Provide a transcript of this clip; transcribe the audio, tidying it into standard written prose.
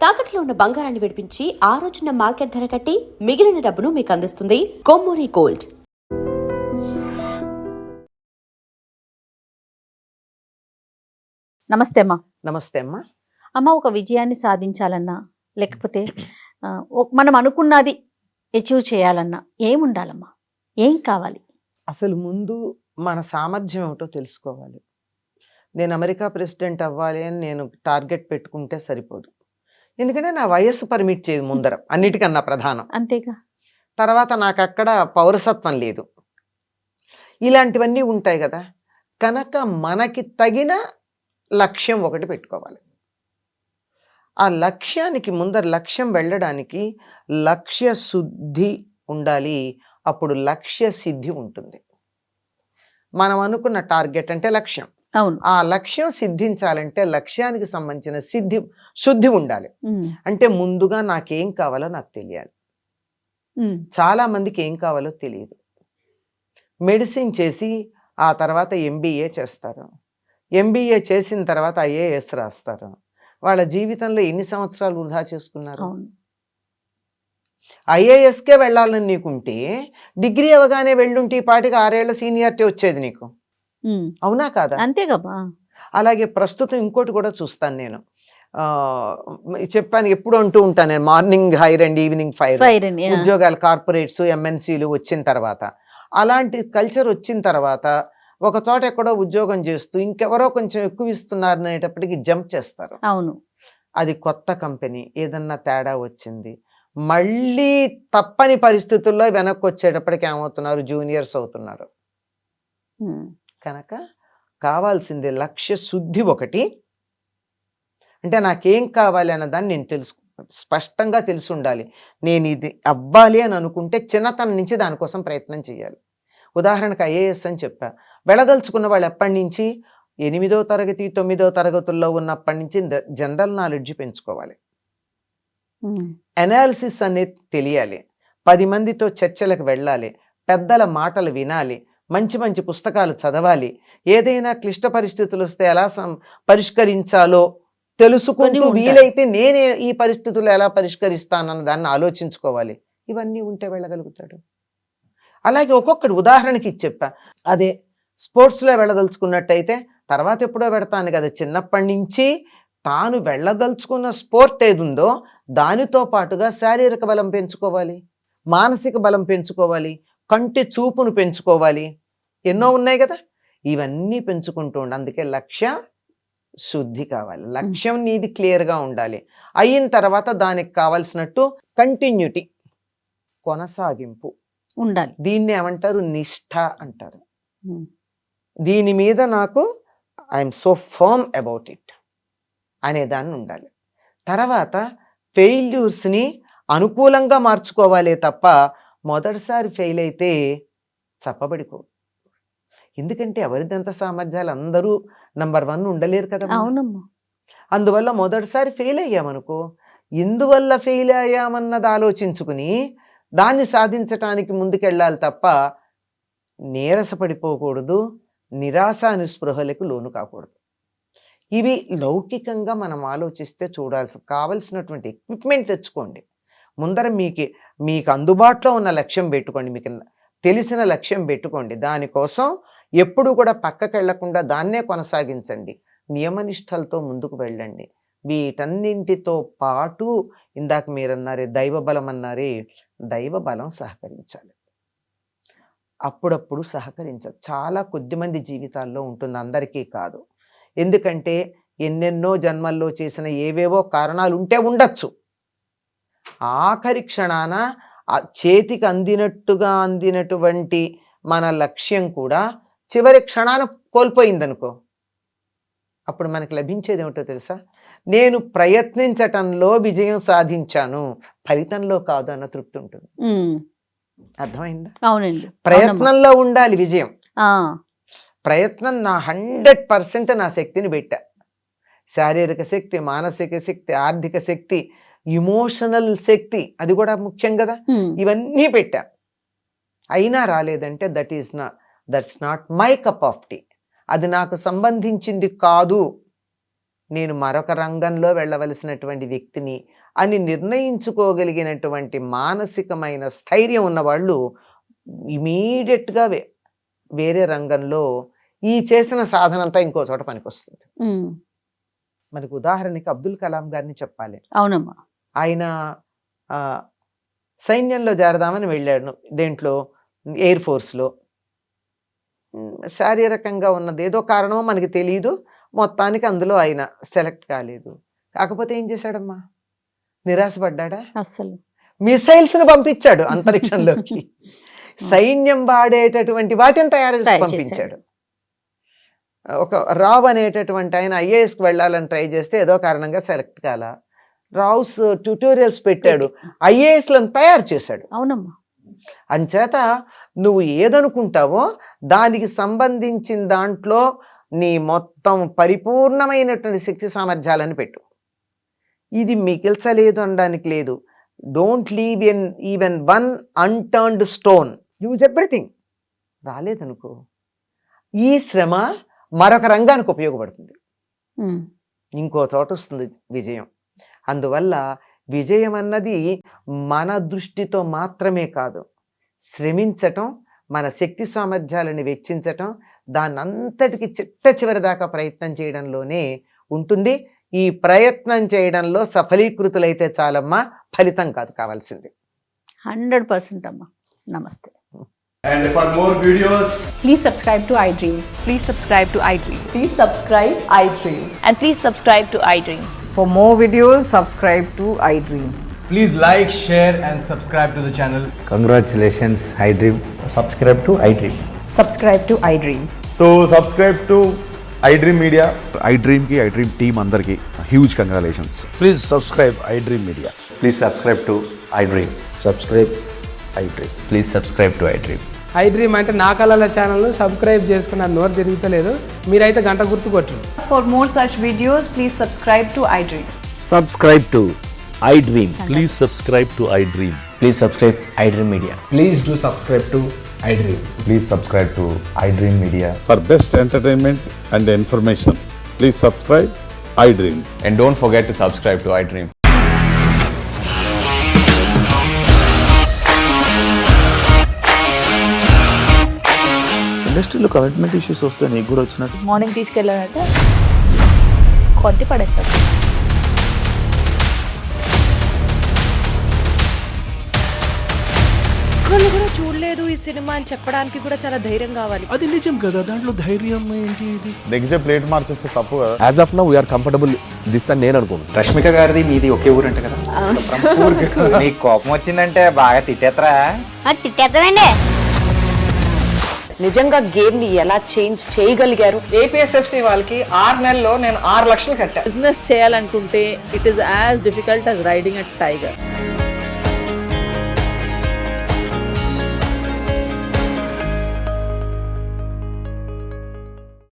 తాకట్లో ఉన్న బంగారాన్ని విడిపించి ఆ రోజున మార్కెట్ ధర కట్టి మిగిలిన డబ్బును మీకు అందిస్తుంది కొమ్మూరి గోల్డ్. నమస్తే అమ్మా. నమస్తే అమ్మా. అమ్మ, ఒక విజయాన్ని సాధించాలన్నా లేకపోతే మనం అనుకున్నది అచీవ్ చేయాలన్నా ఏముండాలమ్మా? ఏం కావాలి? అసలు ముందు మన సామర్థ్యం ఏమిటో తెలుసుకోవాలి. నేను అమెరికా ప్రెసిడెంట్ అవ్వాలి అని నేను టార్గెట్ పెట్టుకుంటే సరిపోదు. ఎందుకంటే నా వయస్సు పర్మిట్ చేయదు ముందర, అన్నిటికన్నా ప్రధానం. అంతేగా. తర్వాత నాకు అక్కడ పౌరసత్వం లేదు, ఇలాంటివన్నీ ఉంటాయి కదా. కనుక మనకి తగిన లక్ష్యం ఒకటి పెట్టుకోవాలి. ఆ లక్ష్యానికి ముందర లక్ష్యం వెళ్ళడానికి లక్ష్య శుద్ధి ఉండాలి. అప్పుడు లక్ష్య సిద్ధి ఉంటుంది. మనం అనుకున్న టార్గెట్ అంటే లక్ష్యం. అవును. ఆ లక్ష్యం సిద్ధించాలంటే లక్ష్యానికి సంబంధించిన శుద్ధి ఉండాలి. అంటే ముందుగా నాకేం కావాలో నాకు తెలియాలి. చాలా మందికి ఏం కావాలో తెలియదు. మెడిసిన్ చేసి ఆ తర్వాత ఎంబీఏ చేస్తారు. ఎంబీఏ చేసిన తర్వాత ఐఏఎస్ రాస్తారు. వాళ్ళ జీవితంలో ఎన్ని సంవత్సరాలు వృధా చేసుకున్నారు? ఐఏఎస్కే వెళ్ళాలని నీకుంటే డిగ్రీ అవగానే వెళ్ళుంటే ఈ పాటికి 6 ఏళ్ల సీనియారిటీ వచ్చేది నీకు. అవునా కాదా? అంతేగా. అలాగే ప్రస్తుతం ఇంకోటి కూడా చూస్తాను నేను. చెప్పాను, ఎప్పుడు అంటూ ఉంటాను నేను, morning hire and evening fire ఉద్యోగాలు కార్పొరేట్స్ ఎంఎన్సీలు వచ్చిన తర్వాత, అలాంటి కల్చర్ వచ్చిన తర్వాత ఒక చోట ఎక్కడో ఉద్యోగం చేస్తూ ఇంకెవరో కొంచెం ఎక్కువ ఇస్తున్నారు అనేటప్పటికి జంప్ చేస్తారు. అవును. అది కొత్త కంపెనీ, ఏదన్నా తేడా వచ్చింది మళ్ళీ తప్పని పరిస్థితుల్లో వెనక్కి వచ్చేటప్పటికి ఏమవుతున్నారు? జూనియర్స్ అవుతున్నారు. కనుక కావాల్సింది లక్ష్య శుద్ధి ఒకటి. అంటే నాకేం కావాలి అన్నదాన్ని నేను స్పష్టంగా తెలిసి ఉండాలి. నేను ఇది అవ్వాలి అని అనుకుంటే చిన్నతనం నుంచి దానికోసం ప్రయత్నం చేయాలి. ఉదాహరణకు ఐఏఎస్ అని చెప్పా. వెళ్ళదలుచుకున్న వాళ్ళు ఎప్పటి నుంచి? 8వ తరగతి 9వ తరగతుల్లో ఉన్నప్పటి నుంచి జనరల్ నాలెడ్జ్ పెంచుకోవాలి. అనాలిసిస్ అనేది తెలియాలి. 10 మందితో చర్చలకు వెళ్ళాలి. పెద్దల మాటలు వినాలి. మంచి మంచి పుస్తకాలు చదవాలి. ఏదైనా క్లిష్ట పరిస్థితులు వస్తే ఎలా పరిష్కరించాలో తెలుసుకుంటూ వీలైతే నేనే ఈ పరిస్థితులు ఎలా పరిష్కరిస్తానన్న దాన్ని ఆలోచించుకోవాలి. ఇవన్నీ ఉంటే వెళ్ళగలుగుతాడు. అలాగే ఒక్కొక్కటి ఉదాహరణకి చెప్పా. అదే స్పోర్ట్స్లో వెళ్ళదలుచుకున్నట్టయితే తర్వాత ఎప్పుడో పెడతాను కదా. చిన్నప్పటి నుంచి తాను వెళ్ళదలుచుకున్న స్పోర్ట్ ఏది ఉందో దానితో పాటుగా శారీరక బలం పెంచుకోవాలి, మానసిక బలం పెంచుకోవాలి, కంటి చూపును పెంచుకోవాలి. ఎన్నో ఉన్నాయి కదా. ఇవన్నీ పెంచుకుంటూ ఉండాలి. అందుకే లక్ష్య శుద్ధి కావాలి. లక్ష్యం నీది క్లియర్గా ఉండాలి. అయిన తర్వాత దానికి కావాల్సినట్టు కంటిన్యూటీ, కొనసాగింపు ఉండాలి. దీన్ని ఏమంటారు? నిష్ఠ అంటారు. దీని మీద నాకు I'm so firm about it అనేదాన్ని ఉండాలి. తర్వాత ఫెయిల్యూర్స్ని అనుకూలంగా మార్చుకోవాలే తప్ప మొదటిసారి ఫెయిల్ అయితే చప్పబడిపో. ఎందుకంటే ఎవరిదంత సామర్థ్యాలు అందరూ నంబర్ 1 ఉండలేరు కదా. అవునమ్మా. అందువల్ల మొదటిసారి ఫెయిల్ అయ్యామనుకో, ఎందువల్ల ఫెయిల్ అయ్యామన్నది ఆలోచించుకుని దాన్ని సాధించటానికి ముందుకెళ్ళాలి తప్ప నీరసపడిపోకూడదు, నిరాశ నిస్పృహలకు లోను కాకూడదు. ఇవి లౌకికంగా మనం ఆలోచిస్తే కావలసినటువంటి ఎక్విప్మెంట్ తెచ్చుకోండి. ముందర మీకు అందుబాటులో ఉన్న లక్ష్యం పెట్టుకోండి, మీకు తెలిసిన లక్ష్యం పెట్టుకోండి. దానికోసం ఎప్పుడు కూడా పక్కకి వెళ్లకుండా దాన్నే కొనసాగించండి. నియమనిష్టలతో ముందుకు వెళ్ళండి. వీటన్నింటితో పాటు ఇందాక మీరన్నారే దైవబలం అన్నారే, దైవబలం సహకరించాలి. అప్పుడప్పుడు సహకరించాలి. చాలా కొద్దిమంది జీవితాల్లో ఉంటుంది, అందరికీ కాదు. ఎందుకంటే ఎన్నెన్నో జన్మల్లో చేసిన ఏవేవో కారణాలు ఉంటే ఉండొచ్చు. ఆఖరి క్షణాన చేతికి అందినటువంటి మన లక్ష్యం కూడా చివరి క్షణాన కోల్పోయిందనుకో, అప్పుడు మనకు లభించేది ఏమిటో తెలుసా? నేను ప్రయత్నించటంలో విజయం సాధించాను, ఫలితంలో కాదు అన్న తృప్తి ఉంటుంది. అర్థమైందా? అవునండి. ప్రయత్నంలో ఉండాలి విజయం. ప్రయత్నం నా 100% నా శక్తిని పెట్టా. శారీరక శక్తి, మానసిక శక్తి, ఆర్థిక శక్తి, ఇమోషనల్ శక్తి, అది కూడా ముఖ్యం కదా. ఇవన్నీ పెట్టా. అయినా రాలేదంటే that's not my cup of tea. అది నాకు సంబంధించింది కాదు నేను మరొక రంగంలో వెళ్ళవలసినటువంటి వ్యక్తిని అని నిర్ణయించుకోగలిగినటువంటి మానసికమైన స్థైర్యం ఉన్నవాళ్ళు ఇమీడియట్గా వేరే రంగంలో ఈ చేసిన సాధన అంతా ఇంకో చోట పనికొస్తుంది. మనకు ఉదాహరణకి అబ్దుల్ కలాం గారిని చెప్పాలి. అవునమ్మా. ఆయన సైన్యంలో చేరదామని వెళ్ళాడు. దేంట్లో? ఎయిర్ ఫోర్స్లో. శారీరకంగా ఉన్నది ఏదో కారణమో మనకి తెలియదు, మొత్తానికి అందులో ఆయన సెలెక్ట్ కాలేదు. కాకపోతే ఏం చేశాడమ్మా? నిరాశపడ్డా? అసలు మిసైల్స్ను పంపించాడు అంతరిక్షంలోకి. సైన్యం వాడేటటువంటి వాటిని తయారు చేసి పంపించాడు. ఒక రావ్ అనేటటువంటి ఆయన ఐఏఎస్కి వెళ్ళాలని ట్రై చేస్తే ఏదో కారణంగా సెలెక్ట్ కాల. రావ్స్ ట్యూటోరియల్స్ పెట్టాడు, ఐఏఎస్లను తయారు చేశాడు. అవునమ్మా. అంచేత నువ్వు ఏదనుకుంటావో దానికి సంబంధించిన దాంట్లో నీ మొత్తం పరిపూర్ణమైనటువంటి శక్తి సామర్థ్యాలను పెట్టు. ఇది మిగిల్చలేదు అనడానికి లేదు. Don't leave even one unturned stone. Use everything. రాలేదనుకో, ఈ శ్రమ మరొక రంగానికి ఉపయోగపడుతుంది, ఇంకో చోట వస్తుంది విజయం. అందువల్ల విజయం అన్నది మన దృష్టితో మాత్రమే కాదు, శ్రమించటం, మన శక్తి సామర్థ్యాలను వెచ్చించటం, దాన్ని అంతటికి చిట్ట చివరి దాకా ప్రయత్నం చేయడంలోనే ఉంటుంది. ఈ ప్రయత్నం చేయడంలో సఫలీకృతులైతే చాలమ్మా, ఫలితం కాదు కావాల్సింది. 100% అమ్మా. నమస్తే. And for more videos, Please subscribe to iDream. Please subscribe to iDream. Please subscribe iDream. And please subscribe to iDream. For more videos, subscribe to iDream. please like, share and subscribe to the channel. Congratulations, iDream. Subscribe to iDream. Subscribe to iDream. So subscribe to iDream Media. iDream ki iDream team andarki huge congratulations. Please subscribe iDream Media. Please subscribe to iDream. Subscribe iDream. Please subscribe to iDream. iDream అంటే నా కళల ఛానల్ను subscribe చేసుకున్న నోరు తిరుగుతలేదు, మీరైతే గంట గుర్తు కొట్టండి. For more such videos, please subscribe to iDream. Subscribe to iDream. Please subscribe to iDream. Please subscribe iDream Media. Please do subscribe to iDream. Please subscribe to iDream Media. For best entertainment and information, please subscribe iDream. And don't forget to subscribe to iDream. ఇండస్ట్రీలో commitment issues వస్తే నీకు కూడా వచ్చినట్టు morning తీసుకెళ్ళాలంటే కొట్టి పడేస్తాడు. ఒక్కళ్ళు కూడా చూడలేదు ఈ సినిమా అని చెప్పడానికి కూడా చాలా ధైర్యం కావాలి. అది నిజం కదా, దాంట్లో ధైర్యం ఏంటి? ఇది నెక్స్ట్ డే ప్లేట్ మార్చేస్తే తప్పు కదా. As of now, we are comfortable this అని నేను అనుకుంటున్నాను. రష్మిక గారిది మీది ఒకే ఊరంట కదా. నీకు కోపం వచ్చిందంటే బాగా తిట్టేత్తరా? తిట్టేద్దామండి. నిజంగా గేమ్ ని ఎలా చేంజ్ చేయగలిగారు? ఏపీఎస్ఎఫ్సి వాళ్ళకి 6 నెలల్లో నేను 6 లక్షలు కట్టా. బిజినెస్ చేయాలనుకుంటే it is as difficult as riding a tiger.